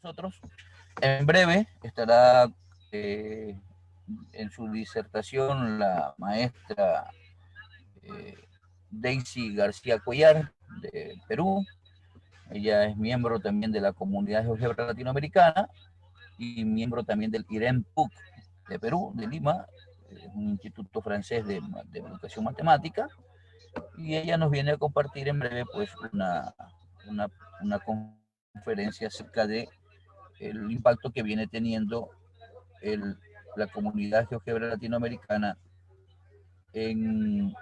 nosotros. En breve estará en su disertación la maestra Daisy García Cuellar, de Perú. Ella es miembro también de la Comunidad de GeoGebra Latinoamericana y miembro también del IREM-PUC de Perú, de Lima, un instituto francés de educación matemática, y ella nos viene a compartir en breve pues una, una conferencia acerca de el impacto que viene teniendo la comunidad GeoGebra latinoamericana en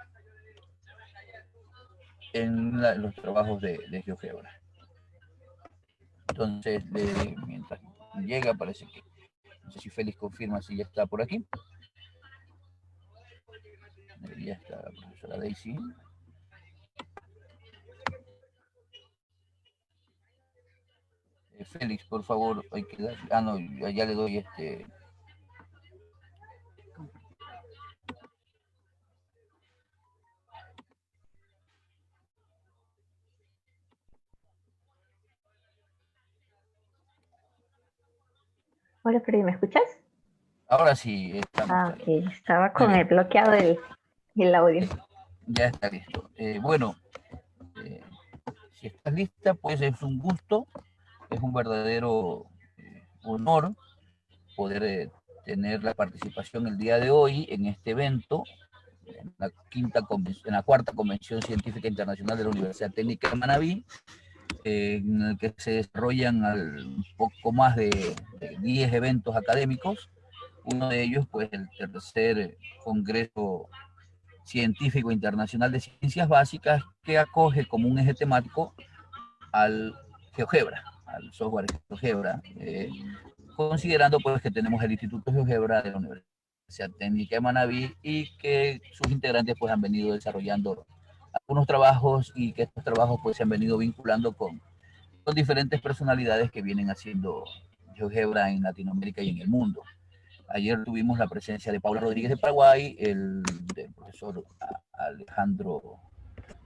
los trabajos de GeoGebra. Entonces, mientras llega, parece que, no sé si Félix confirma si ya está por aquí. Ya está la profesora Daisy. Félix, por favor, hay que dar. Ah, no, ya le doy este. Hola, Freddy, ¿me escuchas? Ahora sí, estamos. Ah, ok, estaba Muy con bien. el bloqueado el audio. Ya está listo. Bueno, si estás lista, pues es un gusto, es un verdadero honor poder tener la participación el día de hoy en este evento, en la cuarta Convención Científica Internacional de la Universidad Técnica de Manabí, en el que se desarrollan un poco más de 10 eventos académicos. Uno de ellos, pues, el tercer Congreso Científico Internacional de Ciencias Básicas, que acoge como un eje temático al GeoGebra, al software GeoGebra, considerando pues que tenemos el Instituto GeoGebra de la Universidad Técnica de Manabí y que sus integrantes pues han venido desarrollando algunos trabajos y que estos trabajos pues se han venido vinculando con diferentes personalidades que vienen haciendo GeoGebra en Latinoamérica y en el mundo. Ayer tuvimos la presencia de Paula Rodríguez de Paraguay, del profesor Alejandro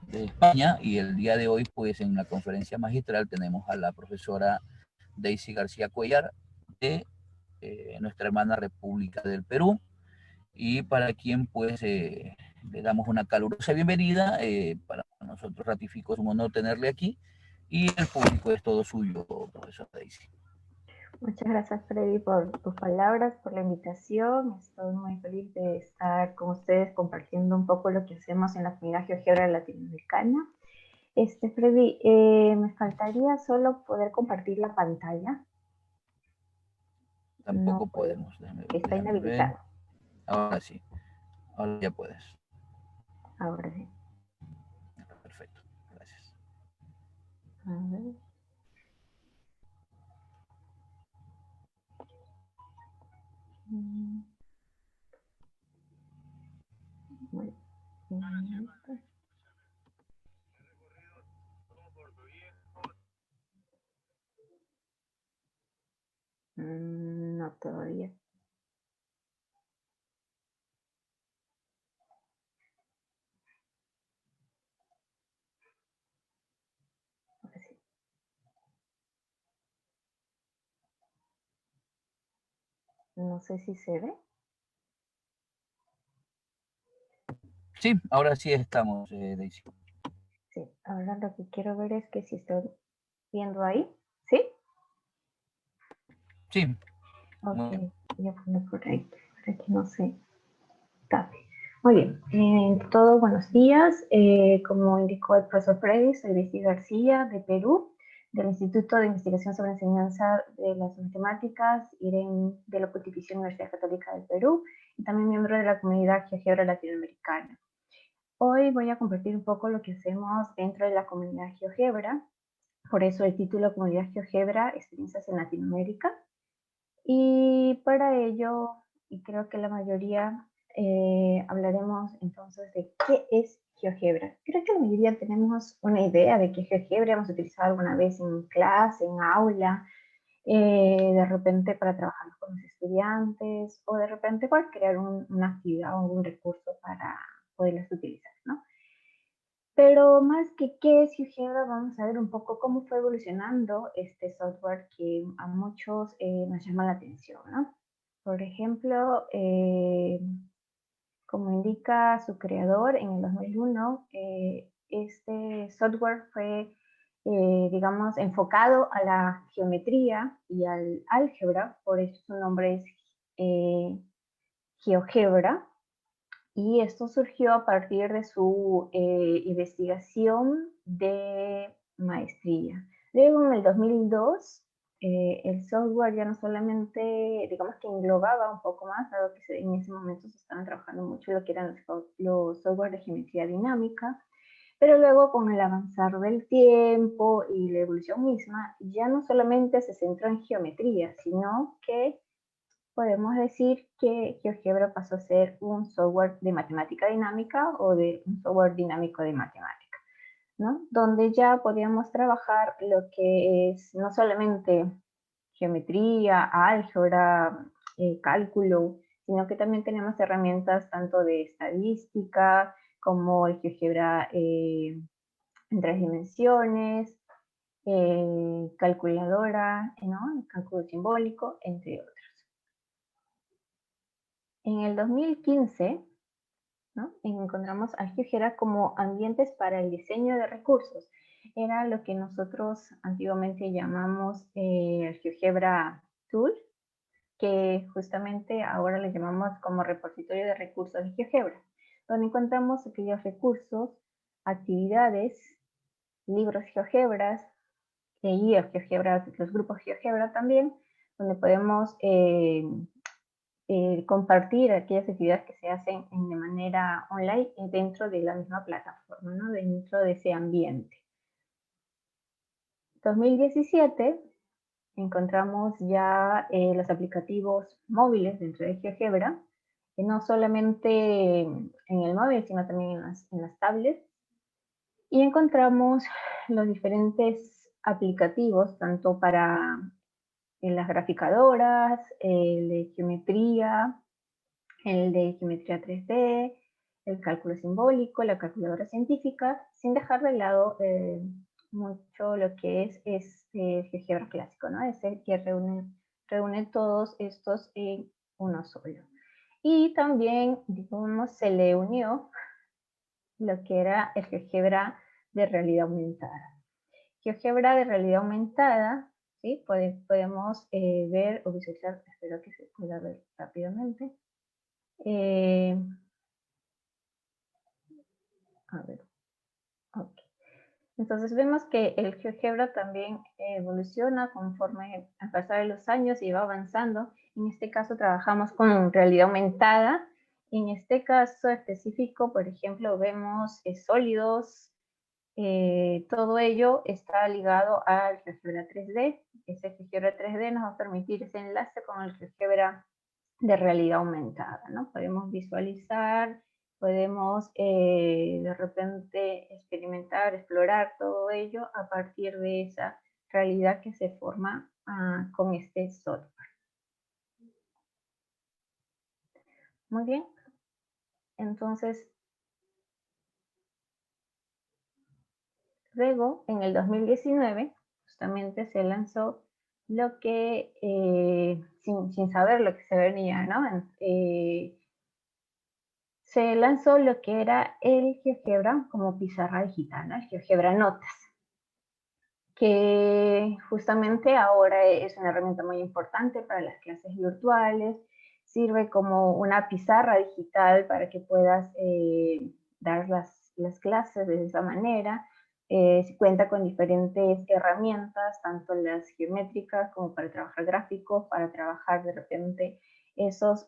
de España, y el día de hoy, pues en la conferencia magistral tenemos a la profesora Daisy García Cuellar de nuestra hermana República del Perú, y para quien pues le damos una calurosa bienvenida. Para nosotros ratifico, es un honor tenerle aquí, y el público es todo suyo, profesora Daisy. Muchas gracias, Freddy, por tus palabras, por la invitación. Estoy muy feliz de estar con ustedes compartiendo un poco lo que hacemos en la comunidad GeoGebra latinoamericana. Freddy, me faltaría solo poder compartir la pantalla. Tampoco No puedo, podemos, está déjame ver. inhabilitado. Ahora sí, ahora ya puedes. Ahora sí. Perfecto, gracias. A ver. Muy bien. No, todavía. Ahora sí. No sé si se ve. Sí, ahora sí estamos, Daisy. Sí, ahora lo que quiero ver es que si estoy viendo ahí, ¿sí? Sí, Ok, muy bien. voy a poner por ahí, para que no se tape. Muy bien, todos buenos días. Como indicó el profesor Freddy, soy Daisy García, de Perú, del Instituto de Investigación sobre Enseñanza de las Matemáticas, IREN de la Pontificia Universidad Católica del Perú, y también miembro de la comunidad GeoGebra latinoamericana. Hoy voy a compartir un poco lo que hacemos dentro de la comunidad GeoGebra, por eso el título Comunidad GeoGebra, Experiencias en Latinoamérica. Y para ello, y creo que la mayoría, hablaremos entonces de qué es GeoGebra. Creo que la mayoría tenemos una idea de qué es GeoGebra, hemos utilizado alguna vez en clase, en aula, de repente para trabajar con los estudiantes, o de repente para crear una actividad o un recurso para poderlas utilizar, ¿no? Pero más que qué es GeoGebra, vamos a ver un poco cómo fue evolucionando este software que a muchos nos llama la atención, ¿no? Por ejemplo, como indica su creador, en el 2001, este software fue, digamos, enfocado a la geometría y al álgebra, por eso su nombre es GeoGebra, y esto surgió a partir de su investigación de maestría. Luego, en el 2002, el software ya no solamente, digamos que englobaba un poco más, dado que en ese momento se estaban trabajando mucho lo que eran los software de geometría dinámica, pero luego con el avanzar del tiempo y la evolución misma, ya no solamente se centró en geometría, sino que podemos decir que GeoGebra pasó a ser un software de matemática dinámica o de un software dinámico de matemática, ¿no? Donde ya podíamos trabajar lo que es no solamente geometría, álgebra, cálculo, sino que también tenemos herramientas tanto de estadística como el GeoGebra en 3 dimensiones, calculadora, ¿no? El cálculo simbólico, entre otros. En el 2015, ¿no?, encontramos a GeoGebra como ambientes para el diseño de recursos. Era lo que nosotros antiguamente llamamos el GeoGebra Tool, que justamente ahora le llamamos como repositorio de recursos de GeoGebra, donde encontramos aquellos recursos, actividades, libros GeoGebras, guías GeoGebra, los grupos GeoGebra también, donde podemos compartir aquellas actividades que se hacen de manera online dentro de la misma plataforma, ¿no?, dentro de ese ambiente. 2017 encontramos ya los aplicativos móviles dentro de GeoGebra, que no solamente en el móvil, sino también en las tablets, y encontramos los diferentes aplicativos, tanto para las graficadoras, el de geometría, el de geometría 3D, el cálculo simbólico, la calculadora científica, sin dejar de lado mucho lo que es GeoGebra clásico, ¿no? Es el que reúne todos estos en uno solo. Y también, digamos, se le unió lo que era el GeoGebra de realidad aumentada. GeoGebra de realidad aumentada, ¿sí? Podemos ver o visualizar, espero que se pueda ver rápidamente. A ver, ok. Entonces vemos que el GeoGebra también evoluciona conforme al pasar de los años y va avanzando. En este caso trabajamos con realidad aumentada. En este caso específico, por ejemplo, vemos sólidos. Todo ello está ligado al GeoGebra 3D. Ese GeoGebra 3D nos va a permitir ese enlace con el GeoGebra de realidad aumentada, ¿no? Podemos visualizar, podemos de repente experimentar, explorar todo ello a partir de esa realidad que se forma con este software. Muy bien. Entonces, luego, en el 2019, justamente se lanzó lo que, sin saber lo que se venía, ¿no? Se lanzó lo que era el GeoGebra como pizarra digital, ¿no? El GeoGebra Notas, que justamente ahora es una herramienta muy importante para las clases virtuales, sirve como una pizarra digital para que puedas dar las clases de esa manera. Cuenta con diferentes herramientas, tanto las geométricas como para trabajar gráficos, para trabajar de repente esos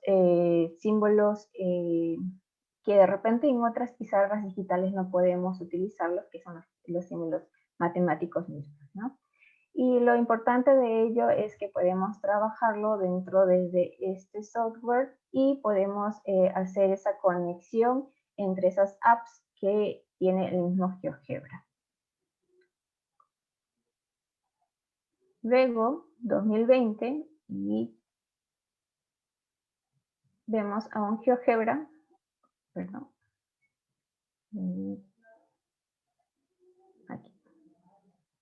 símbolos que de repente en otras pizarras digitales no podemos utilizarlos, que son los símbolos matemáticos mismos, ¿no? Y lo importante de ello es que podemos trabajarlo dentro de este software y podemos hacer esa conexión entre esas apps que tiene el mismo GeoGebra. Luego, 2020, y vemos a un GeoGebra, perdón,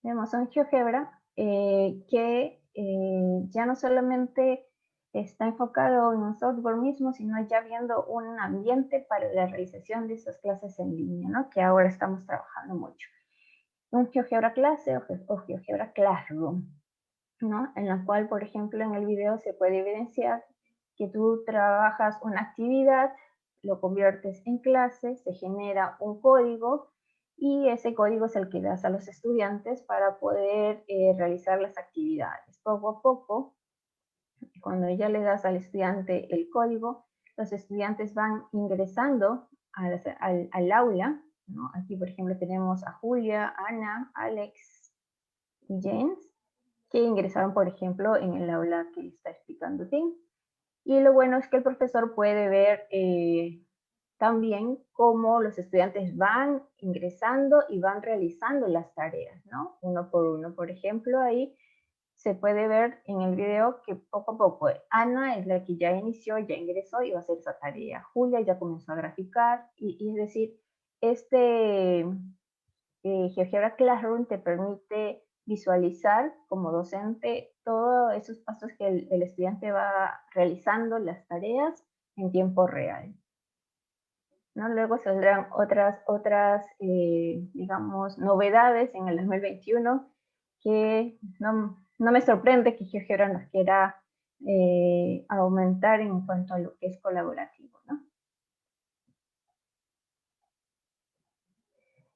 tenemos un GeoGebra que ya no solamente está enfocado en un software mismo, sino ya viendo un ambiente para la realización de esas clases en línea, ¿no? Que ahora estamos trabajando mucho. Un GeoGebra clase o GeoGebra Classroom, ¿no? En la cual, por ejemplo, en el video se puede evidenciar que tú trabajas una actividad, lo conviertes en clase, se genera un código y ese código es el que das a los estudiantes para poder realizar las actividades. Poco a poco, cuando ya le das al estudiante el código, los estudiantes van ingresando al aula, ¿no? Aquí, por ejemplo, tenemos a Julia, Ana, Alex y James, que ingresaron, por ejemplo, en el aula que está explicando Tim. Y lo bueno es que el profesor puede ver también cómo los estudiantes van ingresando y van realizando las tareas, ¿no? Uno por uno. Por ejemplo, ahí se puede ver en el video que poco a poco Ana es la que ya inició, ya ingresó y va a hacer esa tarea. Julia ya comenzó a graficar y es decir, este GeoGebra Classroom te permite visualizar como docente todos esos pasos que el estudiante va realizando, las tareas en tiempo real, ¿no? Luego saldrán digamos, novedades en el 2021 que no me sorprende que GeoGebra nos quiera aumentar en cuanto a lo que es colaborativo, ¿no?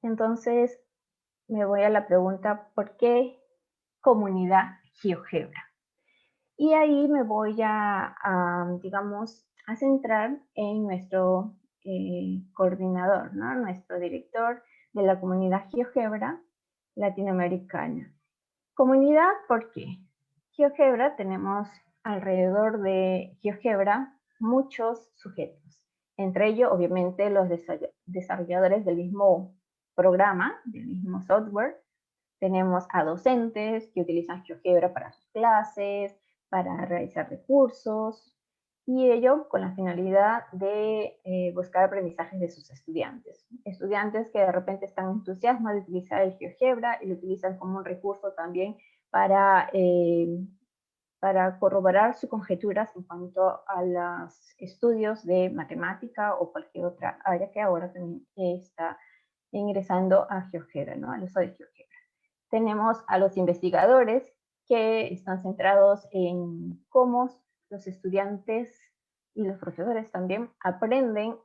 Entonces, me voy a la pregunta, ¿por qué comunidad GeoGebra? Y ahí me voy digamos, a centrar en nuestro coordinador, ¿no? Nuestro director de la comunidad GeoGebra latinoamericana. Comunidad, ¿por qué? GeoGebra, tenemos alrededor de GeoGebra muchos sujetos. Entre ellos, obviamente, los desarrolladores del mismo programa, del mismo software. Tenemos a docentes que utilizan GeoGebra para sus clases, para realizar recursos, y ello con la finalidad de buscar aprendizajes de sus estudiantes. Estudiantes que de repente están entusiasmados de utilizar el GeoGebra y lo utilizan como un recurso también para corroborar sus conjeturas en cuanto a los estudios de matemática o cualquier otra área que ahora también está ingresando a GeoGebra, ¿no? Al uso de GeoGebra. Tenemos a los investigadores que están centrados en cómo los estudiantes y los profesores también aprenden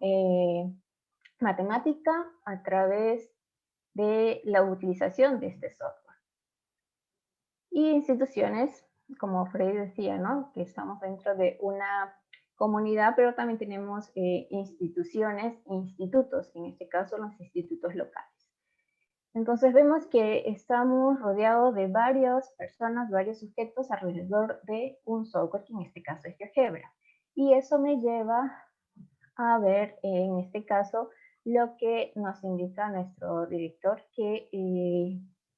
matemática a través de la utilización de este software. Y instituciones, como Freddy decía, ¿no? Que estamos dentro de una comunidad, pero también tenemos instituciones e institutos, en este caso los institutos locales. Entonces vemos que estamos rodeados de varias personas, varios sujetos alrededor de un software, que en este caso es GeoGebra. Y eso me lleva a ver, en este caso, lo que nos indica nuestro director, que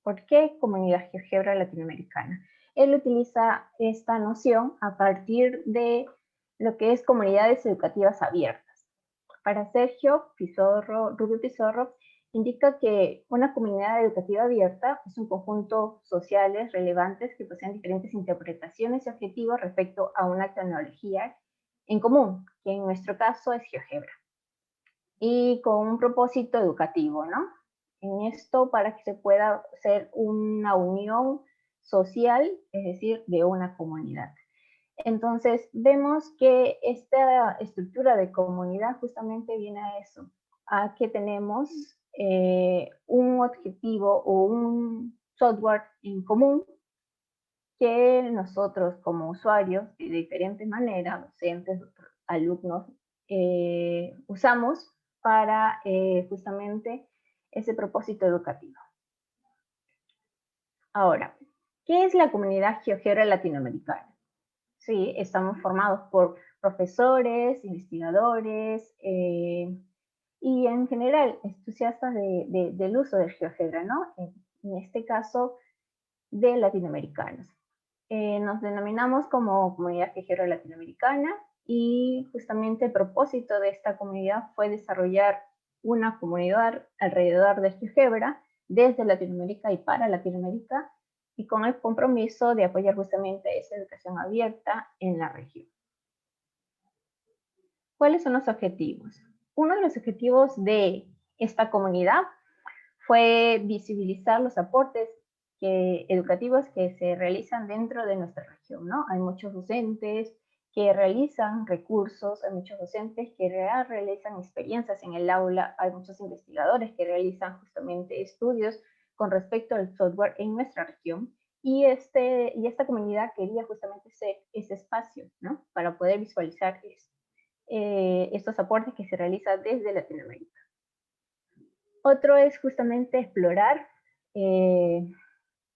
¿por qué comunidad GeoGebra latinoamericana? Él utiliza esta noción a partir de lo que es comunidades educativas abiertas. Para Sergio Rubio Pizarro, indica que una comunidad educativa abierta es un conjunto sociales relevantes que poseen diferentes interpretaciones y objetivos respecto a una tecnología en común, que en nuestro caso es GeoGebra, y con un propósito educativo, ¿no? En esto para que se pueda hacer una unión social, es decir, de una comunidad. Entonces, vemos que esta estructura de comunidad justamente viene a eso, a que tenemos un objetivo o un software en común que nosotros como usuarios de diferentes maneras, docentes, alumnos, usamos para justamente ese propósito educativo. Ahora, ¿qué es la comunidad GeoGebra latinoamericana? Sí, estamos formados por profesores, investigadores y en general entusiastas del uso del GeoGebra, ¿no? En este caso, de latinoamericanos. Nos denominamos como Comunidad GeoGebra Latinoamericana y justamente el propósito de esta comunidad fue desarrollar una comunidad alrededor de GeoGebra desde Latinoamérica y para Latinoamérica, y con el compromiso de apoyar justamente esa educación abierta en la región. ¿Cuáles son los objetivos? Uno de los objetivos de esta comunidad fue visibilizar los aportes educativos que se realizan dentro de nuestra región, ¿no? Hay muchos docentes que realizan recursos, hay muchos docentes que realizan experiencias en el aula, hay muchos investigadores que realizan justamente estudios con respecto al software en nuestra región, y esta comunidad quería justamente ser ese espacio, ¿no? Para poder visualizar estos aportes que se realizan desde Latinoamérica. Otro es justamente explorar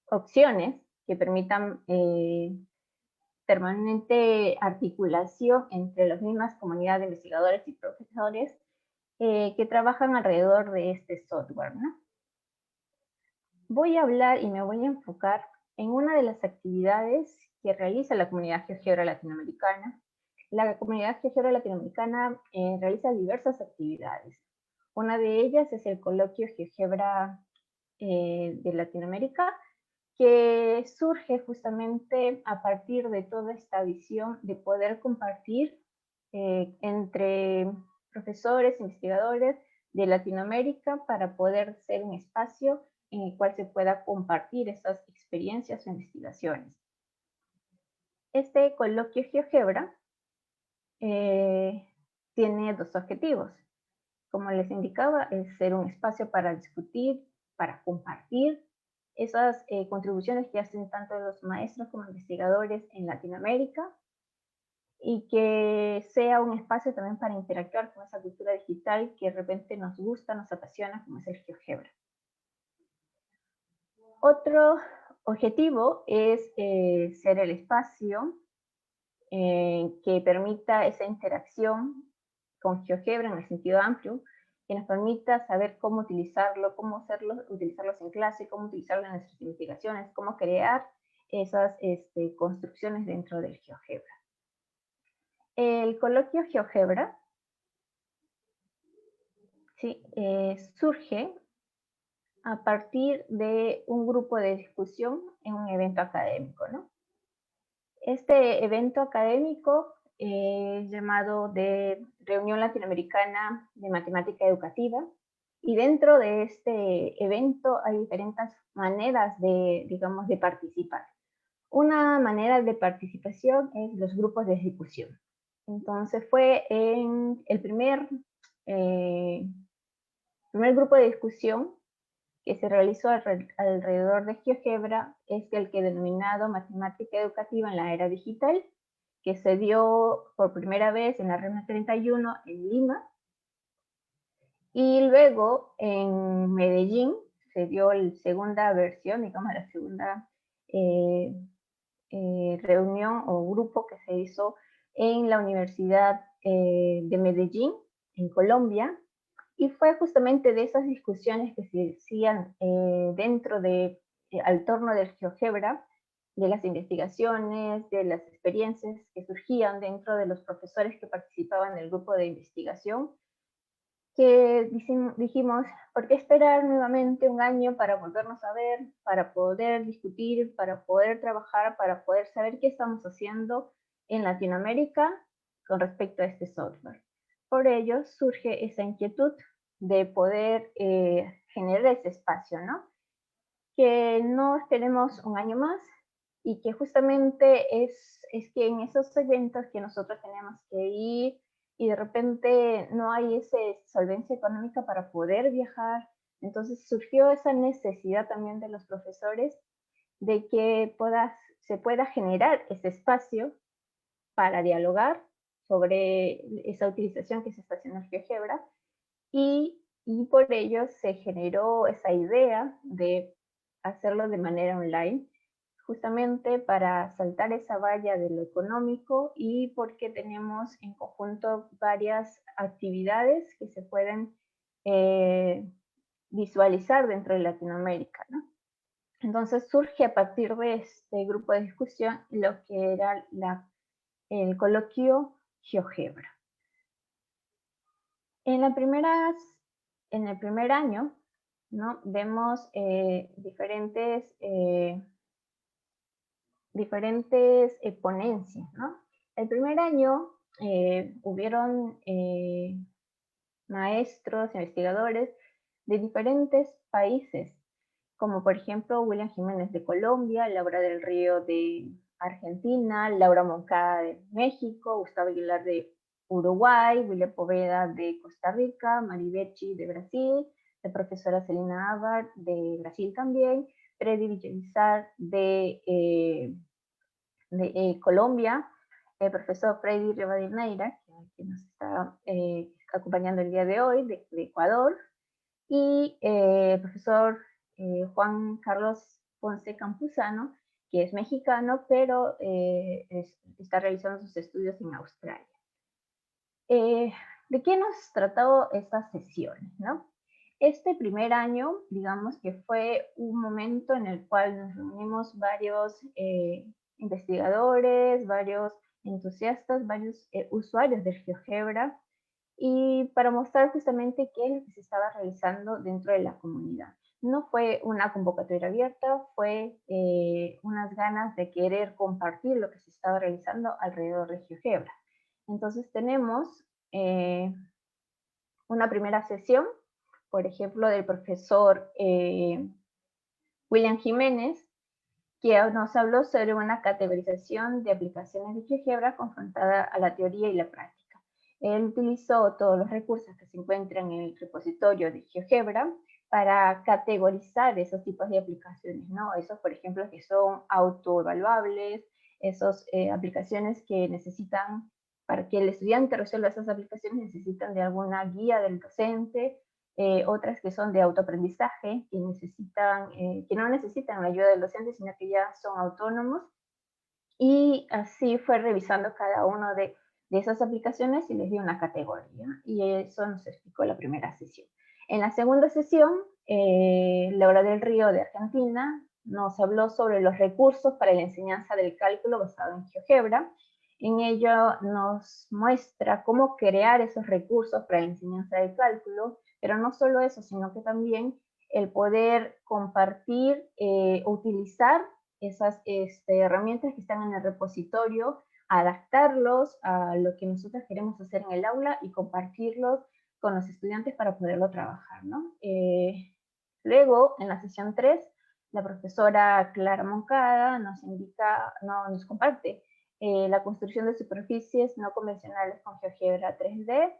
opciones que permitan permanente articulación entre las mismas comunidades de investigadores y profesores que trabajan alrededor de este software, ¿no? Voy a hablar y me voy a enfocar en una de las actividades que realiza la comunidad GeoGebra latinoamericana. La comunidad GeoGebra latinoamericana realiza diversas actividades. Una de ellas es el coloquio GeoGebra de Latinoamérica, que surge justamente a partir de toda esta visión de poder compartir entre profesores, investigadores de Latinoamérica para poder ser un espacio en el cual se pueda compartir esas experiencias o investigaciones. Este coloquio GeoGebra tiene dos objetivos. Como les indicaba, es ser un espacio para discutir, para compartir esas contribuciones que hacen tanto los maestros como investigadores en Latinoamérica, y que sea un espacio también para interactuar con esa cultura digital que de repente nos gusta, nos apasiona, como es el GeoGebra. Otro objetivo es ser el espacio que permita esa interacción con GeoGebra en el sentido amplio, que nos permita saber cómo utilizarlo, cómo utilizarlos en clase, cómo utilizarlo en nuestras investigaciones, cómo crear esas construcciones dentro del GeoGebra. El coloquio GeoGebra ¿sí? Surge a partir de un grupo de discusión en un evento académico, ¿no? Este evento académico llamado de Reunión Latinoamericana de Matemática Educativa, y dentro de este evento hay diferentes maneras de, digamos, de participar. Una manera de participación es los grupos de discusión. Entonces fue en el primer grupo de discusión que se realizó alrededor de GeoGebra es el que denominado Matemática Educativa en la Era Digital, que se dio por primera vez en la REMA 31 en Lima, y luego en Medellín se dio la segunda versión, digamos la segunda reunión o grupo que se hizo en la Universidad de Medellín, en Colombia, y fue justamente de esas discusiones que se hacían dentro al torno del GeoGebra, de las investigaciones, de las experiencias que surgían dentro de los profesores que participaban en el grupo de investigación, que dijimos, ¿por qué esperar nuevamente un año para volvernos a ver, para poder discutir, para poder trabajar, para poder saber qué estamos haciendo en Latinoamérica con respecto a este software? Por ello surge esa inquietud de poder generar ese espacio, ¿no? Que no esperemos un año más, y que justamente es que en esos eventos que nosotros tenemos que ir y de repente no hay esa solvencia económica para poder viajar, entonces surgió esa necesidad también de los profesores de que se pueda generar ese espacio para dialogar sobre esa utilización que se está haciendo en GeoGebra, y por ello se generó esa idea de hacerlo de manera online, justamente para saltar esa valla de lo económico, y porque tenemos en conjunto varias actividades que se pueden visualizar dentro de Latinoamérica, ¿no? Entonces surge a partir de este grupo de discusión lo que era el coloquio GeoGebra. En el primer año ¿no? Vemos diferentes ponencias, ¿no? El primer año hubieron maestros, investigadores de diferentes países, como por ejemplo William Jiménez de Colombia, Laura del Río de Argentina, Laura Moncada de México, Gustavo Aguilar de Uruguay, William Poveda de Costa Rica, Maribechi de Brasil, la profesora Celina Abar de Brasil también, Freddy Villamizar de Colombia, el profesor Freddy Rivadeneira, que nos está acompañando el día de hoy, de Ecuador, y el profesor Juan Carlos Ponce Campuzano, que es mexicano, pero está realizando sus estudios en Australia. ¿De qué nos trató estas sesiones, no? Este primer año, digamos que fue un momento en el cual nos reunimos varios investigadores, varios entusiastas, varios usuarios del GeoGebra, y para mostrar justamente qué es lo que se estaba realizando dentro de la comunidad. No fue una convocatoria abierta, fue unas ganas de querer compartir lo que se estaba realizando alrededor de GeoGebra. Entonces tenemos una primera sesión, por ejemplo, del profesor William Jiménez, que nos habló sobre una categorización de aplicaciones de GeoGebra confrontada a la teoría y la práctica. Él utilizó todos los recursos que se encuentran en el repositorio de GeoGebra para categorizar esos tipos de aplicaciones, ¿no? Esos, por ejemplo, que son autoevaluables, esas aplicaciones que necesitan, para que el estudiante resuelva esas aplicaciones, necesitan de alguna guía del docente, otras que son de autoaprendizaje, que no necesitan la ayuda del docente, sino que ya son autónomos. Y así fue revisando cada una de esas aplicaciones y les dio una categoría. Y eso nos explicó la primera sesión. En la segunda sesión, Laura del Río de Argentina nos habló sobre los recursos para la enseñanza del cálculo basado en GeoGebra. En ello nos muestra cómo crear esos recursos para la enseñanza del cálculo, pero no solo eso, sino que también el poder compartir, utilizar esas herramientas que están en el repositorio, adaptarlos a lo que nosotros queremos hacer en el aula y compartirlos con los estudiantes para poderlo trabajar, ¿no? Luego, en la sesión 3, la profesora Clara Moncada nos comparte la construcción de superficies no convencionales con GeoGebra 3D.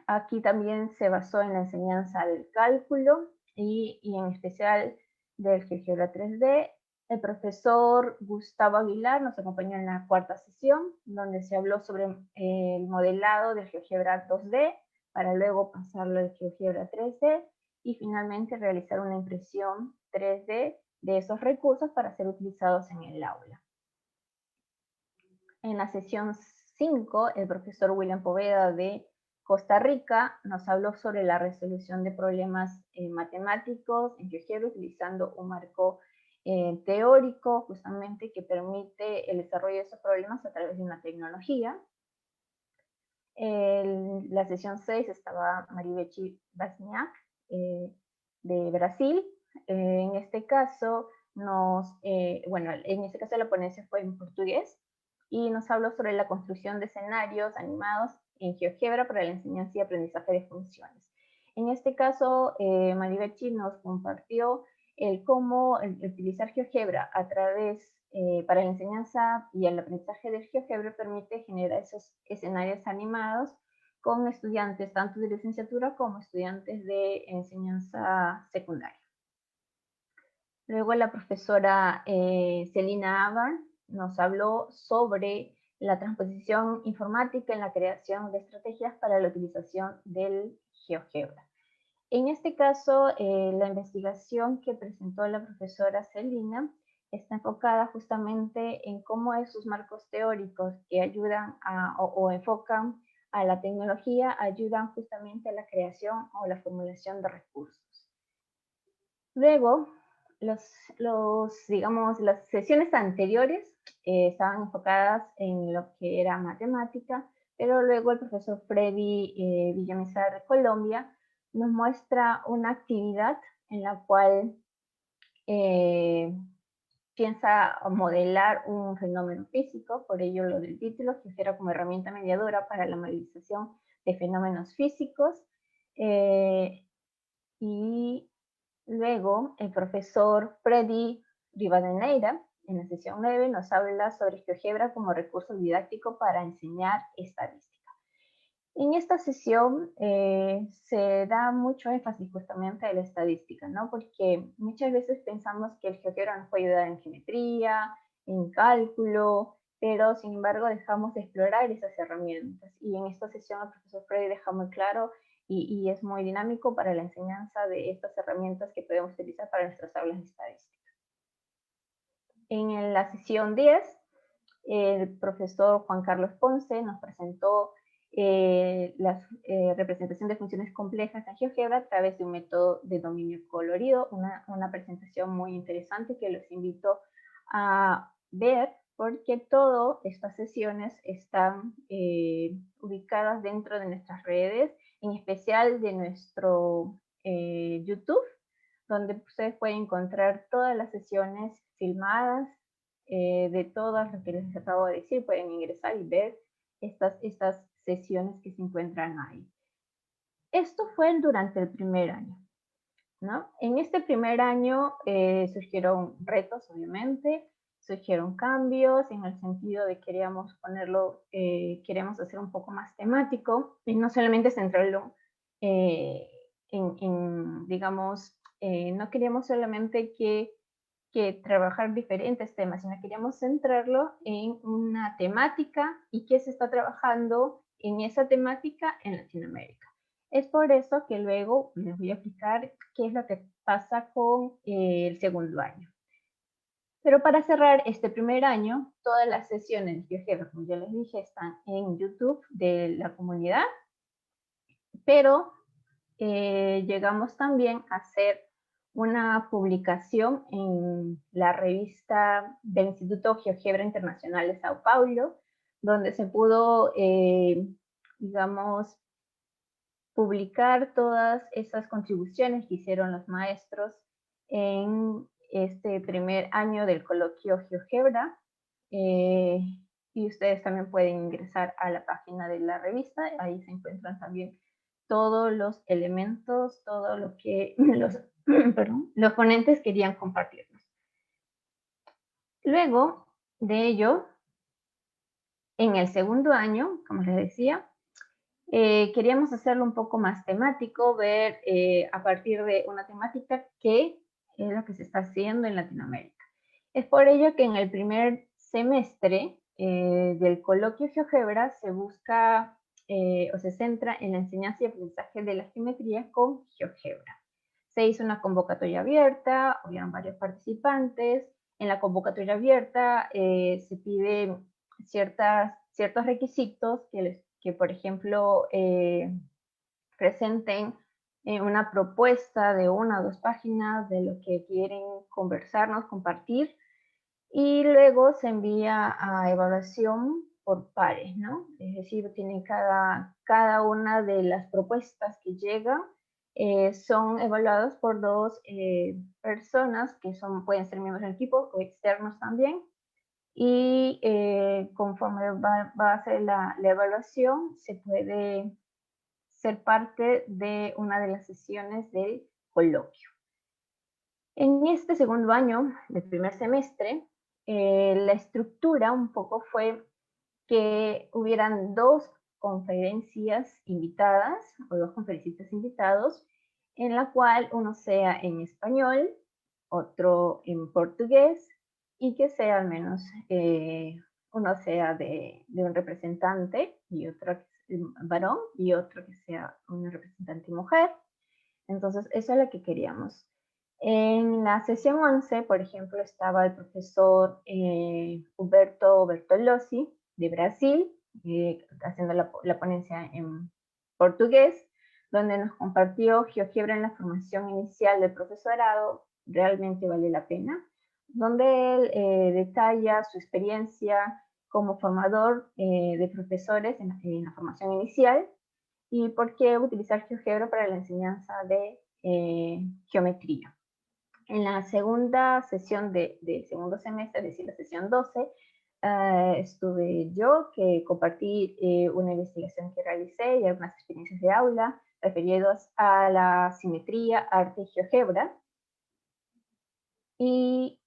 Aquí también se basó en la enseñanza del cálculo y en especial del GeoGebra 3D. El profesor Gustavo Aguilar nos acompañó en la cuarta sesión, donde se habló sobre el modelado del GeoGebra 2D, para luego pasarlo al GeoGebra 3D y finalmente realizar una impresión 3D de esos recursos para ser utilizados en el aula. En la sesión 5, el profesor William Poveda de Costa Rica nos habló sobre la resolución de problemas matemáticos en GeoGebra utilizando un marco teórico justamente que permite el desarrollo de esos problemas a través de una tecnología. En la sesión 6 estaba Maribechi Basniak de Brasil. En este caso, en este caso la ponencia fue en portugués y nos habló sobre la construcción de escenarios animados en GeoGebra para la enseñanza y aprendizaje de funciones. En este caso, Maribechi nos compartió cómo utilizar GeoGebra a través para la enseñanza y el aprendizaje del GeoGebra permite generar esos escenarios animados con estudiantes tanto de licenciatura como estudiantes de enseñanza secundaria. Luego la profesora Celina Abar nos habló sobre la transposición informática en la creación de estrategias para la utilización del GeoGebra. En este caso, la investigación que presentó la profesora Celina está enfocada justamente en cómo esos marcos teóricos que ayudan o enfocan a la tecnología ayudan justamente a la creación o la formulación de recursos. Luego, las sesiones anteriores estaban enfocadas en lo que era matemática, pero luego el profesor Freddy Villamizar de Colombia nos muestra una actividad en la cual piensa modelar un fenómeno físico, por ello lo del título, GeoGebra como herramienta mediadora para la modelización de fenómenos físicos. Y luego el profesor Freddy Rivadeneira, en la sesión 9, nos habla sobre GeoGebra como recurso didáctico para enseñar estadística. En esta sesión se da mucho énfasis justamente a la estadística, ¿no? Porque muchas veces pensamos que el GeoGebra nos puede ayudar en geometría, en cálculo, pero sin embargo dejamos de explorar esas herramientas. Y en esta sesión el profesor Freddy deja muy claro y es muy dinámico para la enseñanza de estas herramientas que podemos utilizar para nuestras aulas de estadística. En la sesión 10, el profesor Juan Carlos Ponce nos presentó la representación de funciones complejas en GeoGebra a través de un método de dominio colorido, una presentación muy interesante que los invito a ver porque todas estas sesiones están ubicadas dentro de nuestras redes, en especial de nuestro YouTube, donde ustedes pueden encontrar todas las sesiones filmadas de todas las que les acabo de decir. Pueden ingresar y ver estas sesiones que se encuentran ahí. Esto fue durante el primer año, ¿no? En este primer año surgieron retos, obviamente, surgieron cambios en el sentido de queríamos ponerlo, queremos hacer un poco más temático y no solamente centrarlo digamos, no queríamos solamente que trabajar diferentes temas, sino queríamos centrarlo en una temática y qué se está trabajando en esa temática en Latinoamérica. Es por eso que luego les voy a explicar qué es lo que pasa con el segundo año. Pero para cerrar este primer año, todas las sesiones de GeoGebra, como ya les dije, están en YouTube de la comunidad, pero llegamos también a hacer una publicación en la revista del Instituto GeoGebra Internacional de Sao Paulo, donde se pudo, digamos, publicar todas esas contribuciones que hicieron los maestros en este primer año del coloquio GeoGebra. Y ustedes también pueden ingresar a la página de la revista, ahí se encuentran también todos los elementos, todo lo que los ponentes querían compartirnos. Luego de ello, en el segundo año, como les decía, queríamos hacerlo un poco más temático, ver a partir de una temática qué es lo que se está haciendo en Latinoamérica. Es por ello que en el primer semestre del coloquio GeoGebra se busca o se centra en la enseñanza y aprendizaje de la geometría con GeoGebra. Se hizo una convocatoria abierta, hubieron varios participantes. En la convocatoria abierta se pide ciertos requisitos que por ejemplo, presenten una propuesta de 1 o 2 páginas de lo que quieren conversarnos, compartir, y luego se envía a evaluación por pares, ¿no? Es decir, tienen cada una de las propuestas que llegan, son evaluadas por 2 personas que pueden ser miembros del equipo o externos también, y conforme va a ser la evaluación, se puede ser parte de una de las sesiones del coloquio. En este segundo año del primer semestre, la estructura un poco fue que hubieran 2 conferencias invitadas o 2 conferencistas invitados, en la cual uno sea en español, otro en portugués, y que sea al menos uno sea de un representante y otro varón y otro que sea una representante mujer. Entonces eso es lo que queríamos. En la sesión 11, por ejemplo, estaba el profesor Humberto Bertolozzi de Brasil, haciendo la ponencia en portugués, donde nos compartió GeoGebra en la formación inicial del profesorado, realmente vale la pena, donde él detalla su experiencia como formador de profesores en la formación inicial, y por qué utilizar GeoGebra para la enseñanza de geometría. En la segunda sesión del segundo semestre, es decir, la sesión 12, estuve yo, que compartí una investigación que realicé y algunas experiencias de aula referidos a la simetría, arte y GeoGebra. Y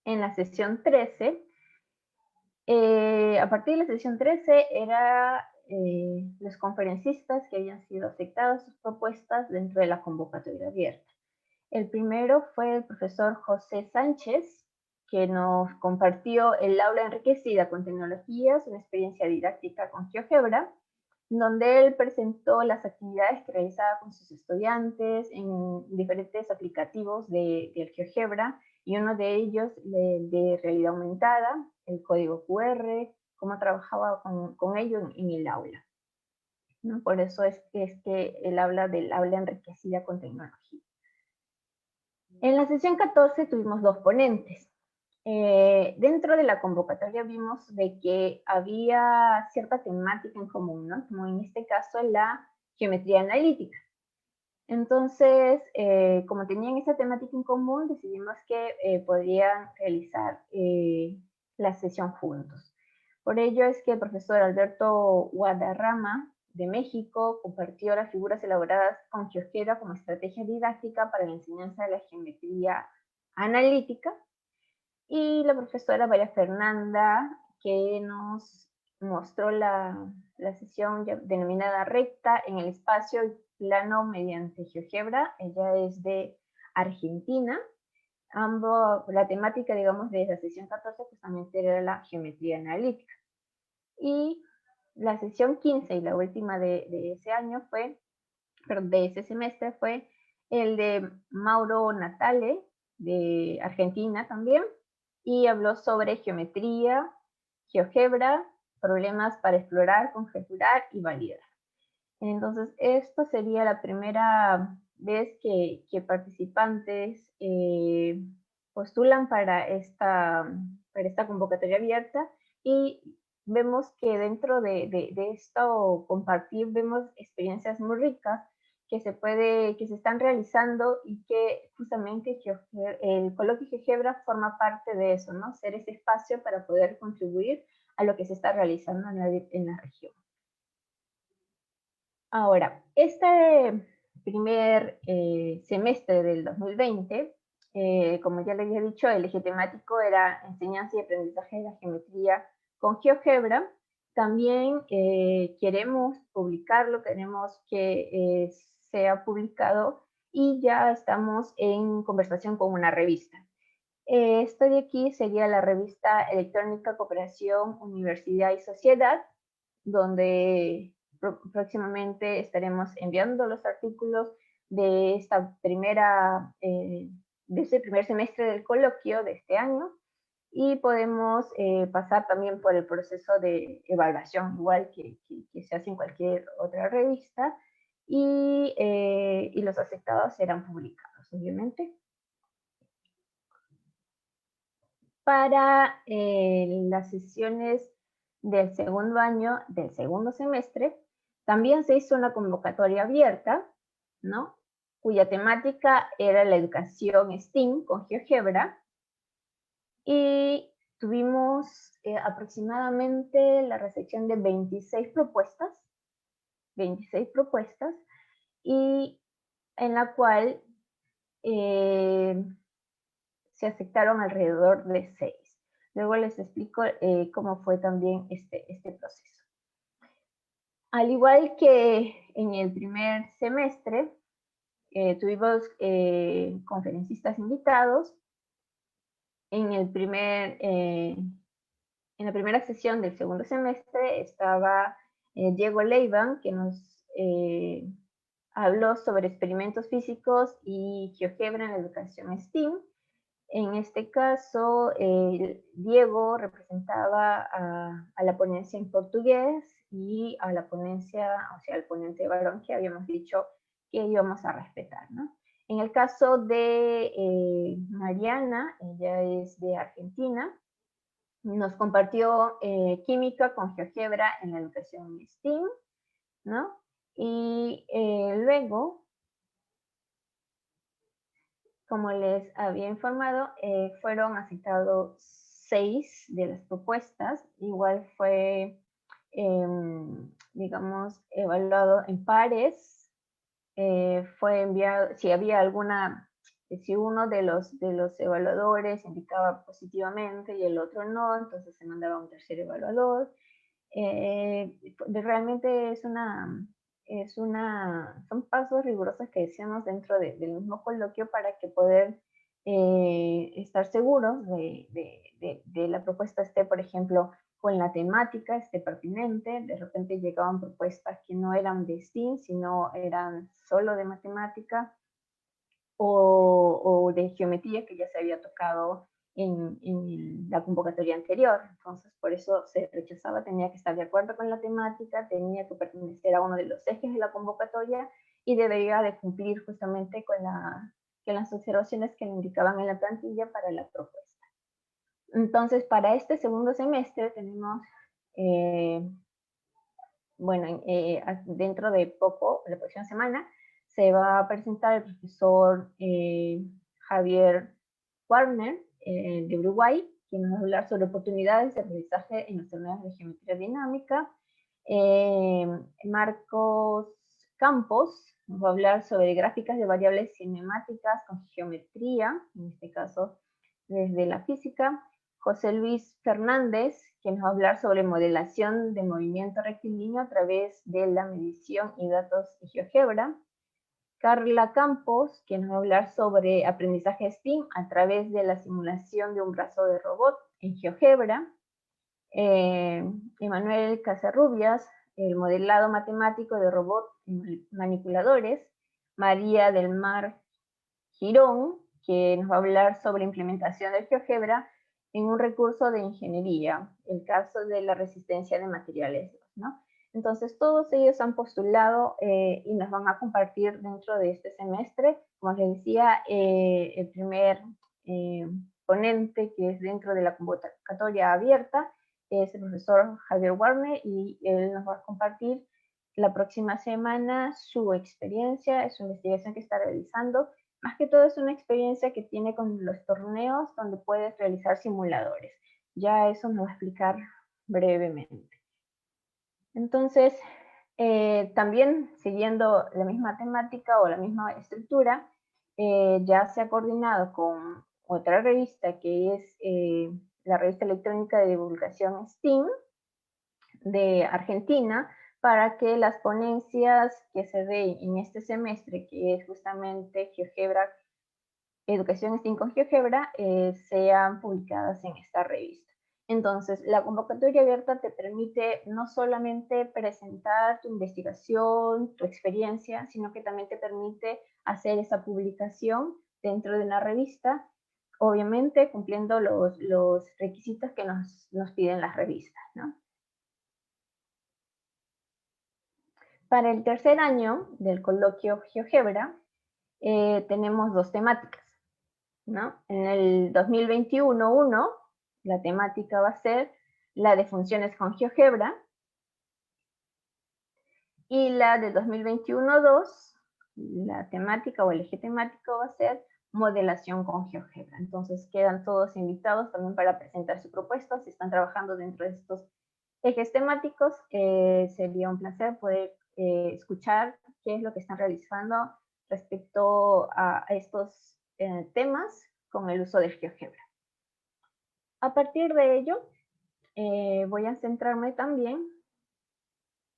en la sesión 13, a partir de la sesión 13, era los conferencistas que habían sido aceptadas sus propuestas dentro de la convocatoria abierta. El primero fue el profesor José Sánchez, que nos compartió el aula enriquecida con tecnologías, una experiencia didáctica con GeoGebra, donde él presentó las actividades que realizaba con sus estudiantes en diferentes aplicativos del GeoGebra, y uno de ellos de realidad aumentada, el código QR, cómo trabajaba con ello en el aula, ¿no? Por eso es que él habla del aula enriquecida con tecnología. En la sesión 14 tuvimos dos ponentes. Dentro de la convocatoria vimos de que había cierta temática en común, ¿no? Como en este caso la geometría analítica. Entonces, como tenían esa temática en común, decidimos que podrían realizar la sesión juntos. Por ello es que el profesor Alberto Guadarrama, de México, compartió las figuras elaboradas con GeoGebra como estrategia didáctica para la enseñanza de la geometría analítica, y la profesora María Fernanda, que nos mostró la sesión denominada recta en el espacio y plano mediante GeoGebra. Ella es de Argentina. La temática, digamos, de esa sesión 14 justamente era la geometría analítica. Y la sesión 15 y la última de ese año fue, perdón, de ese semestre, fue el de Mauro Natale, de Argentina también, y habló sobre geometría, GeoGebra, problemas para explorar, conjeturar y validar. Entonces, esto sería la primera vez que participantes postulan para esta convocatoria abierta, y vemos que dentro de esto compartir, vemos experiencias muy ricas que se están realizando, y que justamente el coloquio GeoGebra forma parte de eso, ¿no? Ser ese espacio para poder contribuir a lo que se está realizando en la región. Ahora, este primer semestre del 2020, como ya le había dicho, el eje temático era enseñanza y aprendizaje de la geometría con GeoGebra. También queremos publicarlo, queremos que sea publicado, y ya estamos en conversación con una revista. Esta de aquí sería la revista electrónica Cooperación, Universidad y Sociedad, donde próximamente estaremos enviando los artículos de esta de este primer semestre del coloquio de este año, y podemos pasar también por el proceso de evaluación, igual que se hace en cualquier otra revista, y los aceptados serán publicados, obviamente. Para las sesiones del segundo año, del segundo semestre, también se hizo una convocatoria abierta, ¿no? Cuya temática era la educación STEAM con GeoGebra, y tuvimos aproximadamente la recepción de 26 propuestas, y en la cual se aceptaron alrededor de 6. Luego les explico cómo fue también este proceso. Al igual que en el primer semestre, tuvimos conferencistas invitados. En la primera sesión del segundo semestre estaba Diego Leivan, que nos habló sobre experimentos físicos y GeoGebra en la educación STEAM. En este caso, Diego representaba a la ponencia en portugués, y a la ponencia, o sea, al ponente varón, que habíamos dicho que íbamos a respetar, ¿no? En el caso de Mariana, ella es de Argentina, nos compartió química con GeoGebra en la educación STEAM, ¿no? Y luego, como les había informado, fueron aceptados 6 de las propuestas. Igual fue, digamos, evaluado en pares. Fue enviado, si había alguna, si uno de los evaluadores indicaba positivamente y el otro no, entonces se mandaba un tercer evaluador. Realmente son pasos rigurosos que hacemos dentro del mismo coloquio para que poder estar seguros de la propuesta esté, por ejemplo, con la temática, esté pertinente. De repente llegaban propuestas que no eran de STEAM, sino eran solo de matemática o de geometría, que ya se había tocado en la convocatoria anterior. Entonces, por eso se rechazaba, tenía que estar de acuerdo con la temática, tenía que pertenecer a uno de los ejes de la convocatoria y debería de cumplir justamente con las observaciones que le indicaban en la plantilla para la propuesta. Entonces, para este segundo semestre tenemos, bueno, dentro de poco, la próxima semana, se va a presentar el profesor Javier Warner, de Uruguay, quien nos va a hablar sobre oportunidades de aprendizaje en los torneos de geometría dinámica. Marcos Campos nos va a hablar sobre gráficas de variables cinemáticas con geometría, en este caso desde la física. José Luis Fernández, que nos va a hablar sobre modelación de movimiento rectilíneo a través de la medición y datos de GeoGebra. Carla Campos, que nos va a hablar sobre aprendizaje STEAM a través de la simulación de un brazo de robot en GeoGebra. Emanuel Casarrubias, el modelado matemático de robots y manipuladores. María del Mar Girón, que nos va a hablar sobre implementación del GeoGebra en un recurso de ingeniería, el caso de la resistencia de materiales, ¿no? Entonces, todos ellos han postulado y nos van a compartir dentro de este semestre. Como les decía, el primer ponente que es dentro de la convocatoria abierta es el profesor Javier Warner y él nos va a compartir la próxima semana su experiencia, su investigación que está realizando. Más que todo es una experiencia que tiene con los torneos donde puedes realizar simuladores. Ya eso me va a explicar brevemente. Entonces, también siguiendo la misma temática o la misma estructura, ya se ha coordinado con otra revista que es la revista electrónica de divulgación STEAM de Argentina, para que las ponencias que se den en este semestre, que es justamente GeoGebra, Educación STEAM con GeoGebra, sean publicadas en esta revista. Entonces, la convocatoria abierta te permite no solamente presentar tu investigación, tu experiencia, sino que también te permite hacer esa publicación dentro de una revista, obviamente cumpliendo los requisitos que nos piden las revistas, ¿no? Para el tercer año del coloquio GeoGebra, tenemos dos temáticas, ¿no? En el 2021-1, la temática va a ser la de funciones con GeoGebra, y la de 2021-2, la temática o el eje temático va a ser modelación con GeoGebra. Entonces quedan todos invitados también para presentar su propuesta. Si están trabajando dentro de estos ejes temáticos, sería un placer poder escuchar qué es lo que están realizando respecto a estos temas con el uso del GeoGebra. A partir de ello, voy a centrarme también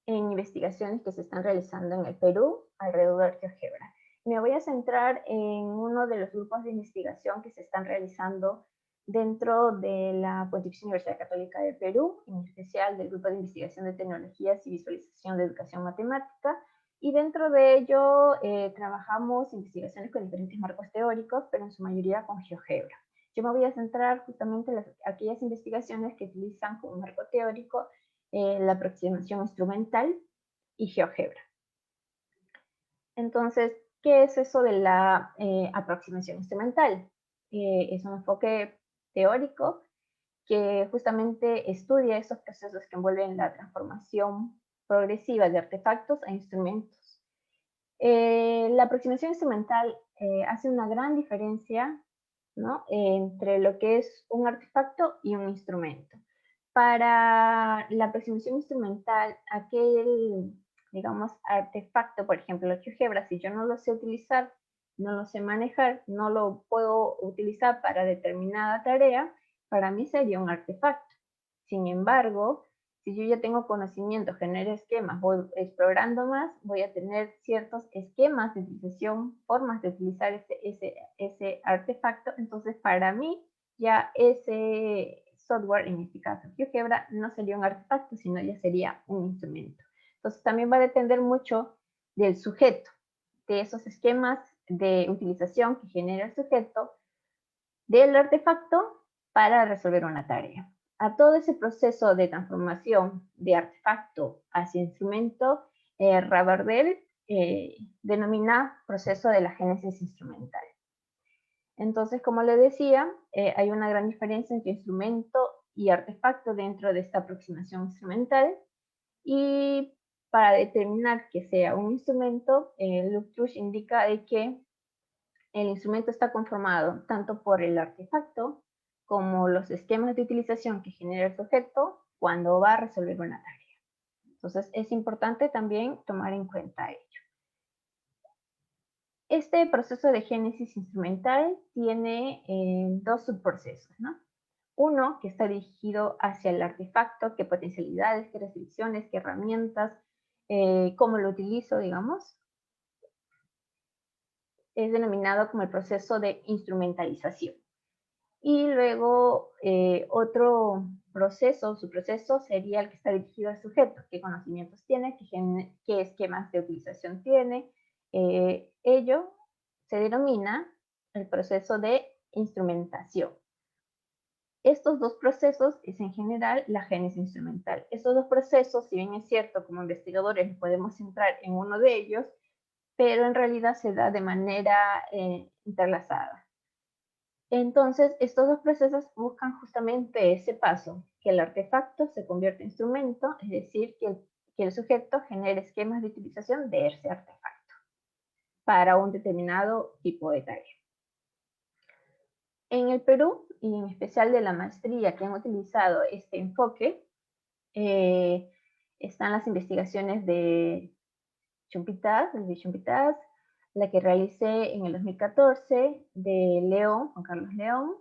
en investigaciones que se están realizando en el Perú alrededor del GeoGebra. Me voy a centrar en uno de los grupos de investigación que se están realizando dentro de la Pontificia Universidad Católica del Perú, en especial del Grupo de Investigación de Tecnologías y Visualización de Educación Matemática, y dentro de ello trabajamos investigaciones con diferentes marcos teóricos, pero en su mayoría con GeoGebra. Yo me voy a centrar justamente en aquellas investigaciones que utilizan como marco teórico la aproximación instrumental y GeoGebra. Entonces, ¿qué es eso de la aproximación instrumental? Es un enfoque teórico que justamente estudia esos procesos que envuelven la transformación progresiva de artefactos a instrumentos. La aproximación instrumental hace una gran diferencia, ¿no?, entre lo que es un artefacto y un instrumento. Para la aproximación instrumental, aquel, digamos, artefacto, por ejemplo, el GeoGebra, si yo no lo sé utilizar, no lo sé manejar, no lo puedo utilizar para determinada tarea, para mí sería un artefacto. Sin embargo, si yo ya tengo conocimiento, genero esquemas, voy explorando más, voy a tener ciertos esquemas de utilización, formas de utilizar ese artefacto. Entonces, para mí, ya ese software, en este caso GeoGebra, no sería un artefacto, sino ya sería un instrumento. Entonces, también va a depender mucho del sujeto, de esos esquemas de utilización que genera el sujeto del artefacto para resolver una tarea. A todo ese proceso de transformación de artefacto hacia instrumento, Ravardel denomina proceso de la génesis instrumental. Entonces, como le decía, hay una gran diferencia entre instrumento y artefacto dentro de esta aproximación instrumental, y para determinar que sea un instrumento, Luftruch indica de que el instrumento está conformado tanto por el artefacto como los esquemas de utilización que genera el sujeto cuando va a resolver una tarea. Entonces, es importante también tomar en cuenta ello. Este proceso de génesis instrumental tiene dos subprocesos, ¿no? Uno que está dirigido hacia el artefacto, qué potencialidades, qué restricciones, qué herramientas, cómo lo utilizo, digamos. Es denominado como el proceso de instrumentalización. Y luego otro proceso, subproceso, sería el que está dirigido al sujeto, qué conocimientos tiene, qué esquemas de utilización tiene. Ello se denomina el proceso de instrumentación. Estos dos procesos es en general la génesis instrumental. Estos dos procesos, si bien es cierto, como investigadores podemos centrar en uno de ellos, pero en realidad se da de manera entrelazada. Entonces, estos dos procesos buscan justamente ese paso, que el artefacto se convierta en instrumento, es decir, que el sujeto genere esquemas de utilización de ese artefacto para un determinado tipo de tarea. En el Perú, y en especial de la maestría que han utilizado este enfoque, están las investigaciones de Chumpitaz, la que realicé en el 2014 de León, Juan Carlos León,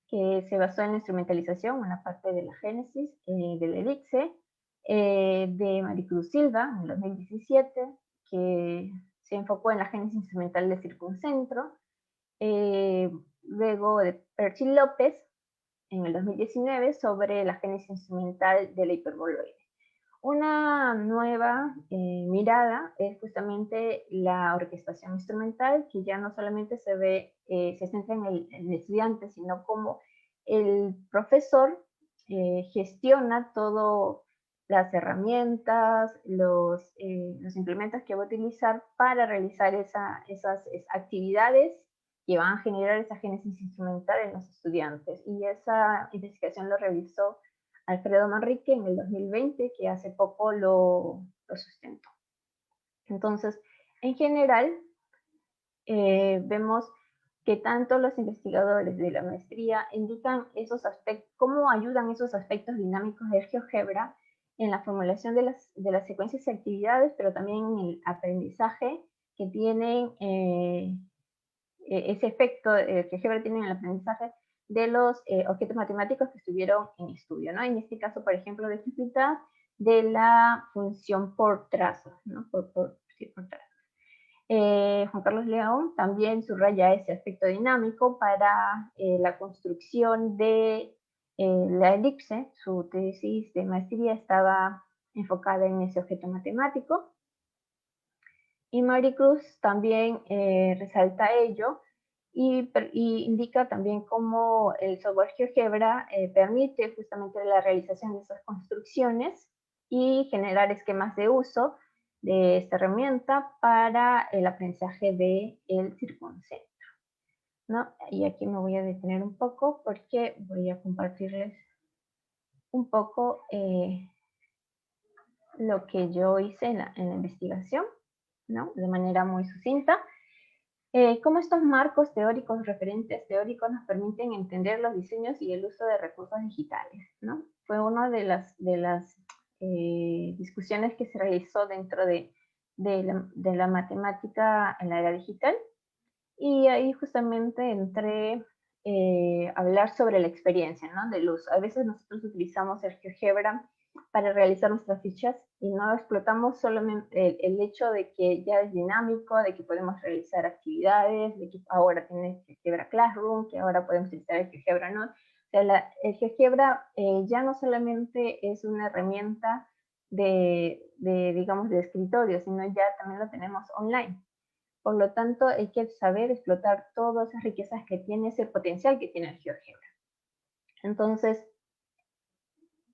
que se basó en la instrumentalización, una parte de la génesis del ELIXE, de Maricruz Silva en el 2017, que se enfocó en la génesis instrumental del circuncentro, luego de Perchi López en el 2019 sobre la génesis instrumental de la hiperboloide. Una nueva mirada es justamente la orquestación instrumental, que ya no solamente se centra en el estudiante, sino como el profesor gestiona todas las herramientas, los implementos que va a utilizar para realizar esas actividades que van a generar esa génesis instrumental en los estudiantes. Y esa investigación lo realizó Alfredo Manrique en el 2020, que hace poco lo sustentó. Entonces, en general, vemos que tanto los investigadores de la maestría indican esos aspectos, cómo ayudan esos aspectos dinámicos del GeoGebra en la formulación de las secuencias y actividades, pero también en el aprendizaje que tienen ese efecto que GeoGebra tiene en el aprendizaje de los objetos matemáticos que estuvieron en estudio, ¿no? En este caso, por ejemplo, de Chumpitaz, de la función por trazos, ¿no? Por trazos. Juan Carlos León también subraya ese aspecto dinámico para la construcción de la elipse. Su tesis de maestría estaba enfocada en ese objeto matemático. Y Maricruz también resalta ello y indica también cómo el software GeoGebra permite justamente la realización de esas construcciones y generar esquemas de uso de esta herramienta para el aprendizaje del circuncentro, ¿no? Y aquí me voy a detener un poco porque voy a compartirles un poco lo que yo hice en la investigación, ¿no? De manera muy sucinta. Cómo estos marcos teóricos, referentes teóricos, nos permiten entender los diseños y el uso de recursos digitales, ¿no? Fue una de las discusiones que se realizó dentro de la matemática en la era digital, y ahí justamente entré a hablar sobre la experiencia, ¿no? Del uso. A veces nosotros utilizamos el GeoGebra para realizar nuestras fichas y no explotamos solamente el hecho de que ya es dinámico, de que podemos realizar actividades, de que ahora tiene GeoGebra Classroom, que ahora podemos utilizar el GeoGebra Node. O sea, el GeoGebra ya no solamente es una herramienta digamos, de escritorio, sino ya también lo tenemos online. Por lo tanto, hay que saber explotar todas esas riquezas que tiene, ese potencial que tiene el GeoGebra. Entonces,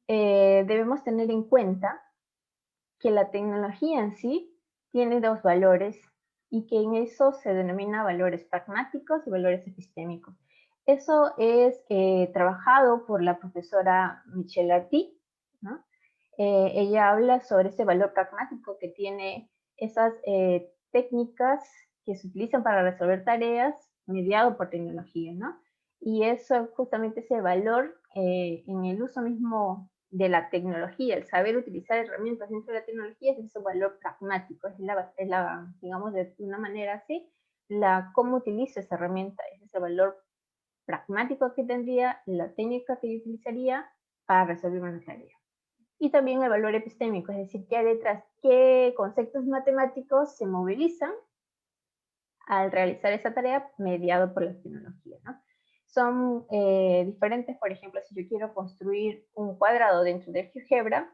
debemos tener en cuenta que la tecnología en sí tiene dos valores y que en eso se denomina valores pragmáticos y valores epistémicos. Eso es trabajado por la profesora Michelle Arti, ¿no? Ella habla sobre ese valor pragmático que tiene esas técnicas que se utilizan para resolver tareas mediado por tecnología, ¿no? Y eso, justamente ese valor en el uso mismo de la tecnología, el saber utilizar herramientas dentro de la tecnología, es ese valor pragmático, digamos, de una manera así, cómo utilizo esa herramienta, es ese valor pragmático que tendría, la técnica que yo utilizaría para resolver una tarea. Y también el valor epistémico, es decir, qué hay detrás, qué conceptos matemáticos se movilizan al realizar esa tarea mediado por las tecnologías, ¿no? Son diferentes, por ejemplo, si yo quiero construir un cuadrado dentro de GeoGebra,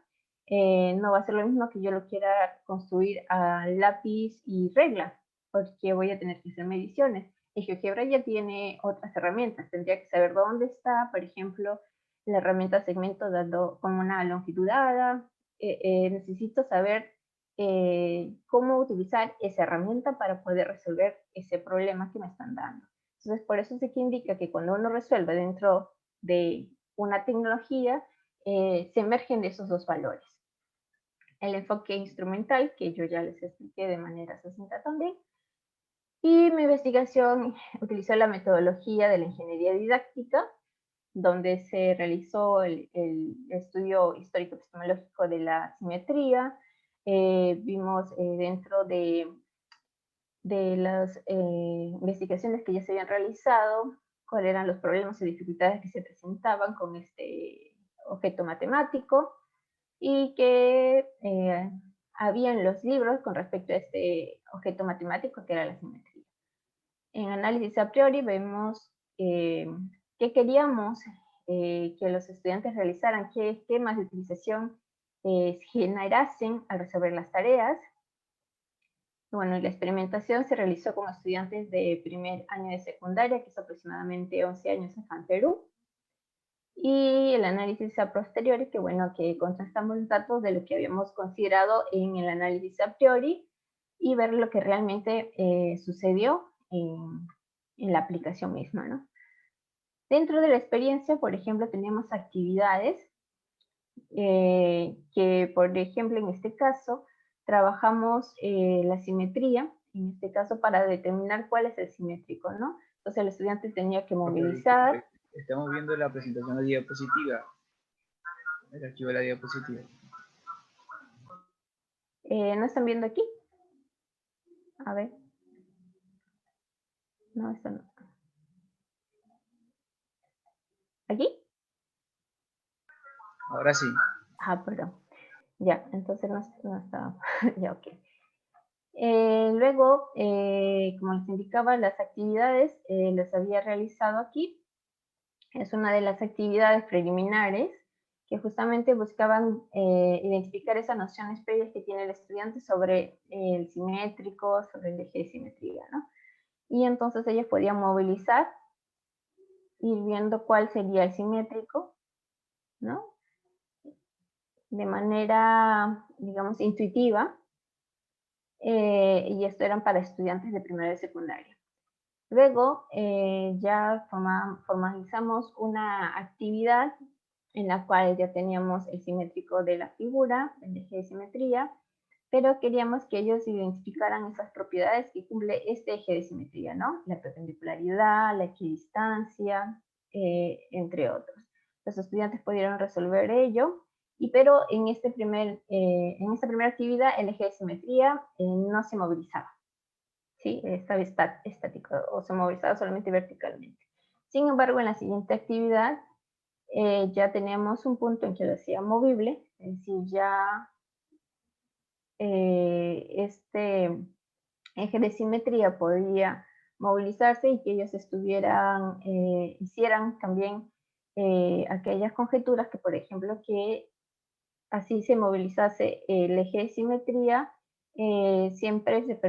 no va a ser lo mismo que yo lo quiera construir a lápiz y regla, porque voy a tener que hacer mediciones. El GeoGebra ya tiene otras herramientas, tendría que saber dónde está, por ejemplo, la herramienta segmento dando como una longitud dada, necesito saber cómo utilizar esa herramienta para poder resolver ese problema que me están dando. Entonces, por eso sí que indica que cuando uno resuelve dentro de una tecnología, se emergen de esos dos valores. El enfoque instrumental, que yo ya les expliqué de manera sucinta también, y mi investigación utilizó la metodología de la ingeniería didáctica, donde se realizó el estudio histórico-epistemológico de la simetría. Vimos dentro de las investigaciones que ya se habían realizado, cuáles eran los problemas y dificultades que se presentaban con este objeto matemático, y que había en los libros con respecto a este objeto matemático que era la simetría. En análisis a priori vemos qué queríamos que los estudiantes realizaran, qué esquemas de utilización generasen al resolver las tareas. Bueno, la experimentación se realizó con estudiantes de primer año de secundaria, que es aproximadamente 11 años acá en Perú. Y el análisis a posteriori, que bueno, que contrastamos los datos de lo que habíamos considerado en el análisis a priori y ver lo que realmente sucedió en la aplicación misma, ¿no? Dentro de la experiencia, por ejemplo, tenemos actividades que, por ejemplo, en este caso, trabajamos la simetría, en este caso para determinar cuál es el simétrico, ¿no? Entonces el estudiante tenía que movilizar. Estamos viendo la presentación de diapositiva. El archivo de la diapositiva. ¿No están viendo aquí? A ver. No, esto no. ¿Aquí? Ahora sí. Ah, perdón. Ya, entonces no estaba. Ya, ok. Luego, como les indicaba, las actividades las había realizado aquí. Es una de las actividades preliminares que justamente buscaban identificar esas nociones previas que tiene el estudiante sobre el simétrico, sobre el eje de simetría, ¿no? Y entonces ellos podían movilizar, ir viendo cuál sería el simétrico, ¿no? De manera, digamos, intuitiva, y esto eran para estudiantes de primaria y secundaria. Luego ya formalizamos una actividad en la cual ya teníamos el simétrico de la figura, el eje de simetría, pero queríamos que ellos identificaran esas propiedades que cumple este eje de simetría, ¿no? La perpendicularidad, la equidistancia, entre otros. Los estudiantes pudieron resolver ello, pero en esta primera actividad el eje de simetría no se movilizaba, ¿sí? Estaba estático o se movilizaba solamente verticalmente. Sin embargo, en la siguiente actividad ya teníamos un punto en que lo hacía movible, es decir, ya este eje de simetría podía movilizarse y que ellos hicieran también aquellas conjeturas que, por ejemplo, que así se movilizase el eje de simetría, siempre se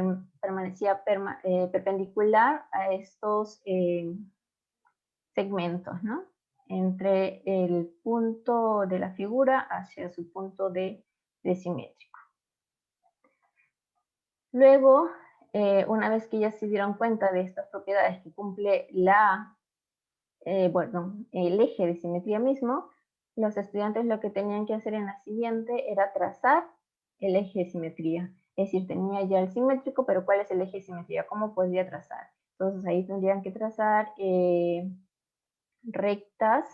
permanecía perpendicular a estos segmentos, ¿no? Entre el punto de la figura hacia su punto de simétrico. Luego, una vez que ya se dieron cuenta de estas propiedades que cumple el eje de simetría mismo, los estudiantes lo que tenían que hacer en la siguiente era trazar el eje de simetría. Es decir, tenía ya el simétrico, pero ¿cuál es el eje de simetría? ¿Cómo podría trazar? Entonces ahí tendrían que trazar rectas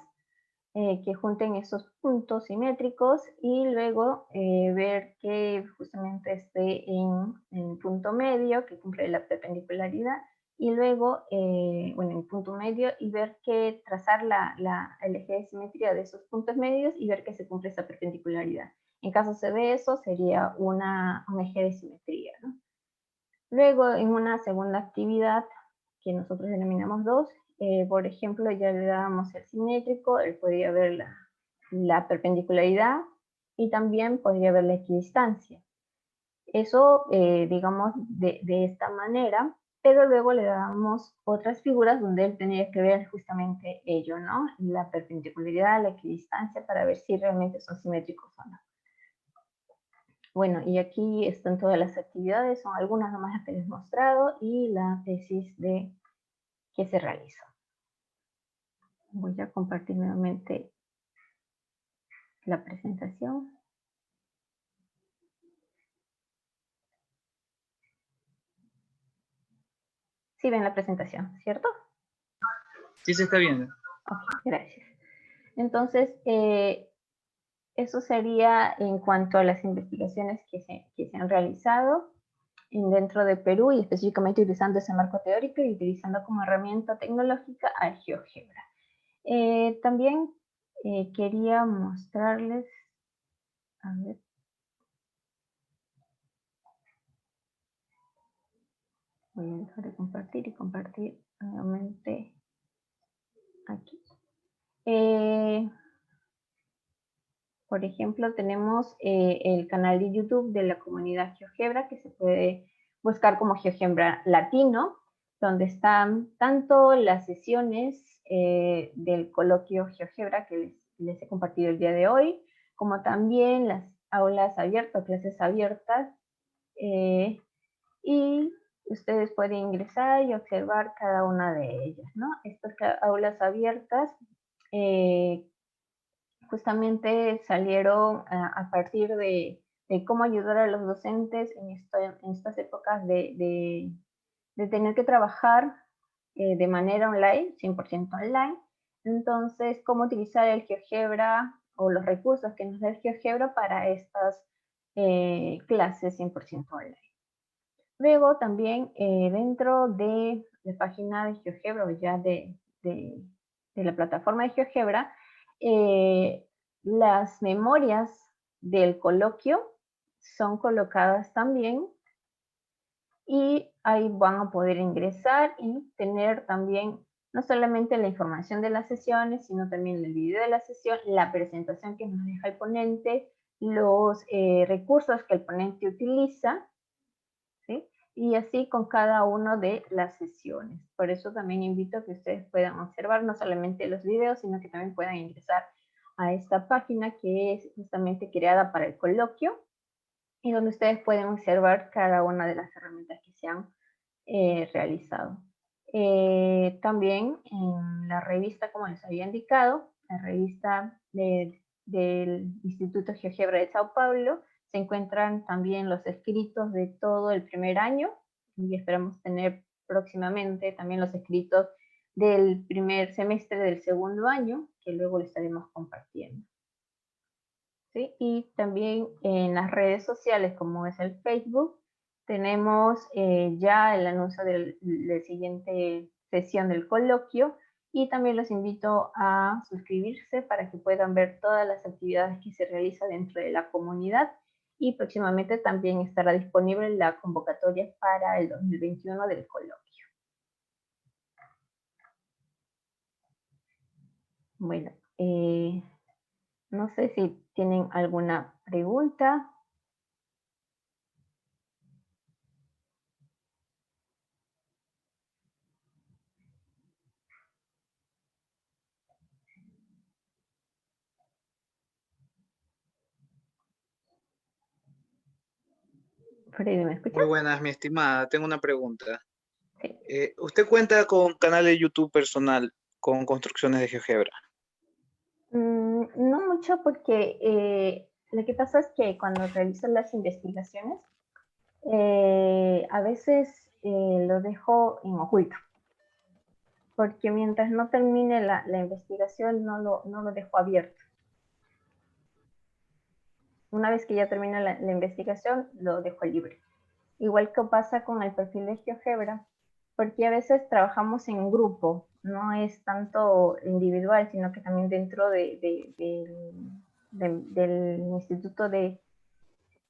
que junten esos puntos simétricos y luego ver que justamente esté en el punto medio que cumple la perpendicularidad y luego, en el punto medio y ver que trazar el eje de simetría de esos puntos medios y ver que se cumple esa perpendicularidad. En caso se dé eso, sería un eje de simetría, ¿no? Luego, en una segunda actividad que nosotros denominamos 2, por ejemplo, ya le dábamos el simétrico, él podía ver la perpendicularidad y también podría ver la equidistancia. Eso, digamos, de esta manera, pero luego le dábamos otras figuras donde él tenía que ver justamente ello, ¿no? La perpendicularidad, la equidistancia, para ver si realmente son simétricos o no. Bueno, y aquí están todas las actividades, son algunas nomás las que les he mostrado y la tesis que se realizó. Voy a compartir nuevamente la presentación. Sí ven la presentación, ¿cierto? Sí, se está viendo. Ok, gracias. Entonces, eso sería en cuanto a las investigaciones que se han realizado dentro de Perú y específicamente utilizando ese marco teórico y utilizando como herramienta tecnológica al GeoGebra. También quería mostrarles, a ver, voy a dejar de compartir y compartir nuevamente aquí. Por ejemplo, tenemos el canal de YouTube de la comunidad GeoGebra que se puede buscar como GeoGebra Latino, donde están tanto las sesiones del coloquio GeoGebra que les he compartido el día de hoy, como también las aulas abiertas, clases abiertas, y ustedes pueden ingresar y observar cada una de ellas, ¿no? Estas aulas abiertas justamente salieron a partir de cómo ayudar a los docentes en estas épocas de tener que trabajar de manera online, 100% online. Entonces, cómo utilizar el GeoGebra o los recursos que nos da el GeoGebra para estas clases 100% online. Luego también dentro de la página de GeoGebra o ya de la plataforma de GeoGebra, las memorias del coloquio son colocadas también y ahí van a poder ingresar y tener también no solamente la información de las sesiones, sino también el video de la sesión, la presentación que nos deja el ponente, los recursos que el ponente utiliza, ¿sí? Y así con cada una de las sesiones. Por eso también invito a que ustedes puedan observar no solamente los videos, sino que también puedan ingresar a esta página que es justamente creada para el coloquio y donde ustedes pueden observar cada una de las herramientas que se han realizado. También en la revista, como les había indicado, la revista del Instituto GeoGebra de Sao Paulo, se encuentran también los escritos de todo el primer año y esperamos tener próximamente también los escritos del primer semestre del segundo año, que luego lo estaremos compartiendo. ¿Sí? Y también en las redes sociales, como es el Facebook, tenemos ya el anuncio de la siguiente sesión del coloquio, y también los invito a suscribirse para que puedan ver todas las actividades que se realizan dentro de la comunidad, y próximamente también estará disponible la convocatoria para el 2021 del coloquio. Bueno, no sé si tienen alguna pregunta. Freddy, ¿me escuchas? Muy buenas, mi estimada. Tengo una pregunta. Sí. ¿Usted cuenta con canal de YouTube personal con construcciones de GeoGebra? No mucho, porque lo que pasa es que cuando realizo las investigaciones, a veces lo dejo en oculto, porque mientras no termine la investigación no lo dejo abierto. Una vez que ya termina la investigación, lo dejo libre. Igual que pasa con el perfil de GeoGebra, porque a veces trabajamos en grupo, no es tanto individual, sino que también dentro del Instituto del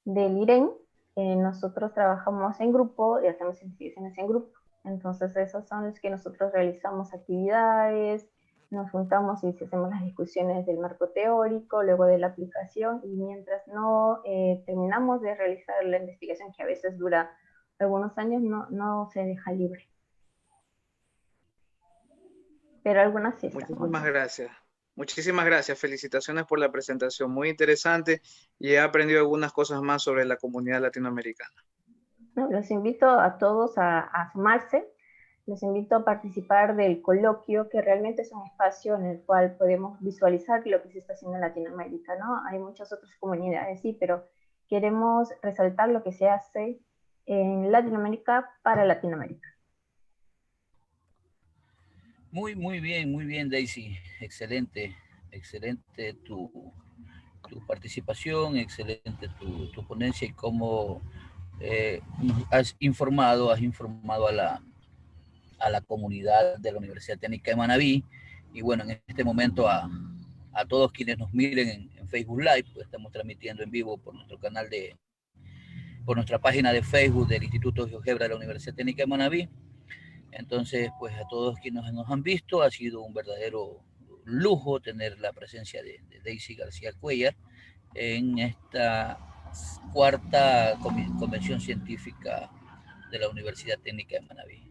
IREN, nosotros trabajamos en grupo y hacemos investigaciones en grupo. Entonces esos son los que nosotros realizamos actividades, nos juntamos y hacemos las discusiones del marco teórico, luego de la aplicación, y mientras no terminamos de realizar la investigación, que a veces dura algunos años, no se deja libre. Pero algunas sí están. Muchísimas gracias. Muchísimas gracias. Felicitaciones por la presentación. Muy interesante, y he aprendido algunas cosas más sobre la comunidad latinoamericana. No, los invito a todos a sumarse. Les invito a participar del coloquio, que realmente es un espacio en el cual podemos visualizar lo que se está haciendo en Latinoamérica, ¿no? Hay muchas otras comunidades, sí, pero queremos resaltar lo que se hace en Latinoamérica para Latinoamérica. Muy bien, Daisy. Excelente, excelente tu participación, excelente tu ponencia, y cómo nos has informado a la comunidad de la Universidad Técnica de Manabí. Y bueno, en este momento a todos quienes nos miren en Facebook Live, pues estamos transmitiendo en vivo por nuestro canal por nuestra página de Facebook del Instituto GeoGebra de la Universidad Técnica de Manabí. Entonces, pues a todos quienes nos han visto, ha sido un verdadero lujo tener la presencia de Daisy García Cuellar en esta cuarta convención científica de la Universidad Técnica de Manabí.